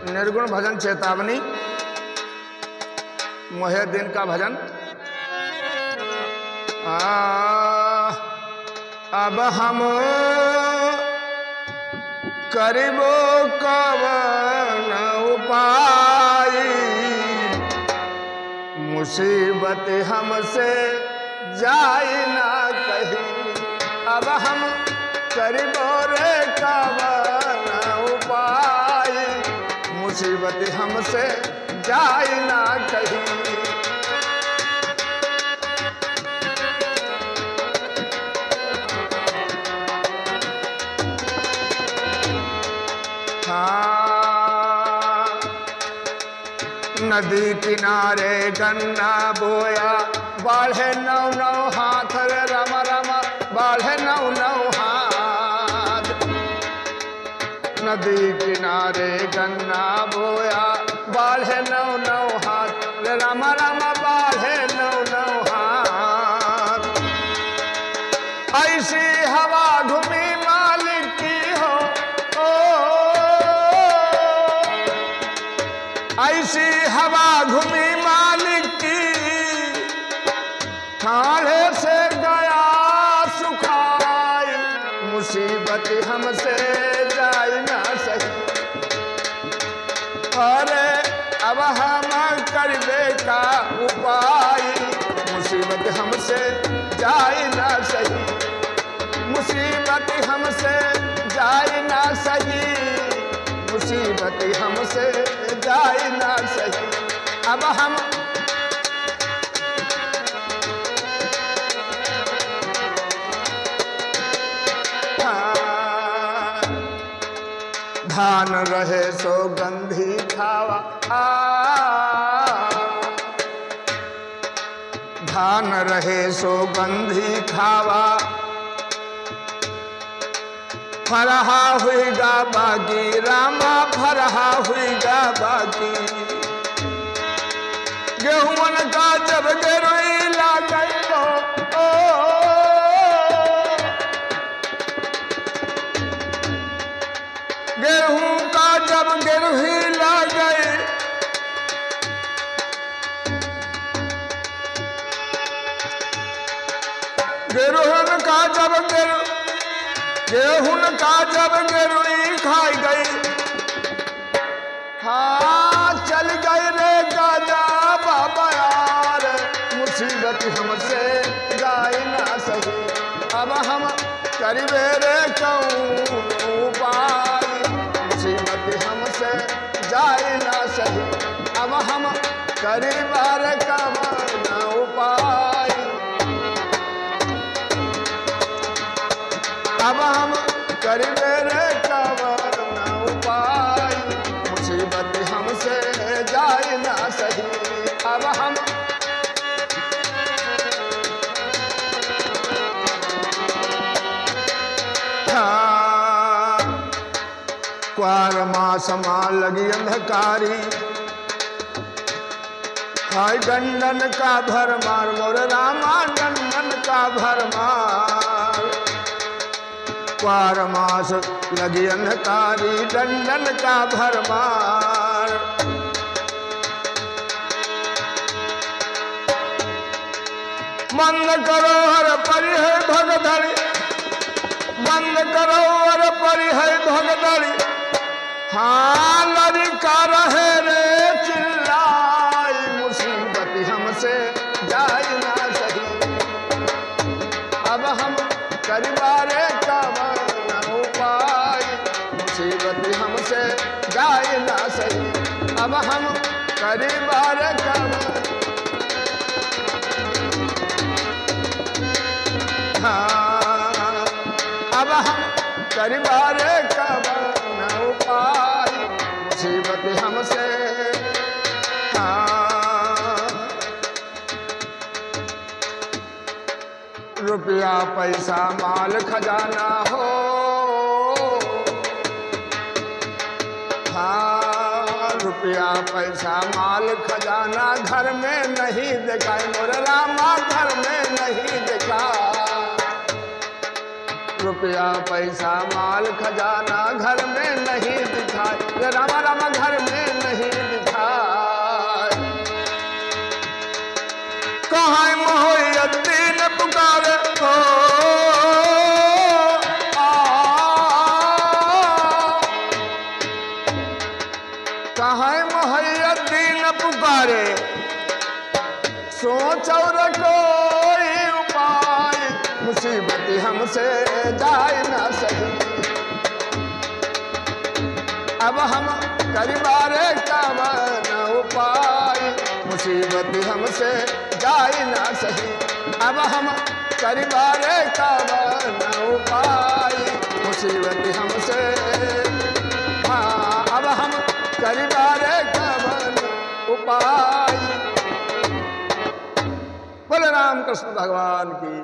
निर्गुण भजन चेतावनी, मोहिउद्दीन का भजन। अब हम करिबो कवन उपाय, मुसीबत हमसे जाए ना कहीं। अब हम करिबो रे कवन उपाय, मुसीबत हमसे जाए ना कहीं। नदी किनारे गन्ना बोया, बाढ़े नौ नौ हाथ रे रामा रामा, बाढ़े नौ नौ हाथ। नदी किनारे गन्ना बोया, बाढ़े नौ नौ हाथ रे रामा रामा, बाढ़े नौ नौ हाथ। ऐसी हवा घूमी मालिक की हो, ऐसी हवा घूमी मालिक की, ठाणे से गया सुखाई, मुसीबत हमसे जाए ना सही। अरे अब हम करबे का उपाय, मुसीबत हमसे जाए ना सही, मुसीबत हमसे जाए ना सही, मुसीबत हमसे जाए ना सही। अब हम धान रहे सौगंधी खावा, धान रहे सौगंधी खावा, फरहा हुईगा बागी रामा, फरहा हुईगा बागी। गेहूं का जब गिरोई लागई तो, गेहूं का जब गिरही लागई, गेहूं का जब गेहूं का जब गिरुई खाई गई, हाँ चल गई रे गाजा बाबा यार, मुसीबत हमसे जाए ना सही। अब हम करिबे रे कौन उपाय, मुसीबत हमसे जाए ना सही। अब हम करिबे रे कौन उपाय, अब हम करिबे रे कवन उपाय, मुसीबत हमसे जाए ना सही। अब हम क्वार मास मां लगी अंधकारी, हाय डंडन का भरमार मोर रामा, डंडन का भरमार। क्वार मास लगी अंधकारी, डंडन का भरमार। बंद करो हर परि है भगदड़ी, बंद करो हर परि है भगदड़ी, हाँ लड़का रहे रे चिल्लाई, मुसीबत हमसे जाए ना सही। अब हम करिबा रे कवन उपाय, मुसीबत हमसे जाए ना सही। अब हम करिबा रे कवन, हाँ अब हम करिबा रे कवन उपाय, मुसीबत हमसे, हाँ रुपया पैसा माल खजाना हो, हाँ रुपया पैसा माल खजाना घर में नहीं दिखाए मोर रामा, घर में नहीं दिखा। रुपया पैसा माल खजाना घर में नहीं दिखाए, रामा रामा घर में नहीं दिखाए। कहाँ मोहयद्दीन पुकारे हो, कहाँ मोहयद्दीन पुकारे, सोच और कोई उपाय, मुसीबत हमसे जाए ना सही। अब हम करीबारे का न उपाय, मुसीबत हमसे जाए ना सही। अब हम करीबारे का न उपाय, मुसीबत हमसे, हाँ अब हम करीबारे का न उपाय। बोले राम कृष्ण भगवान की।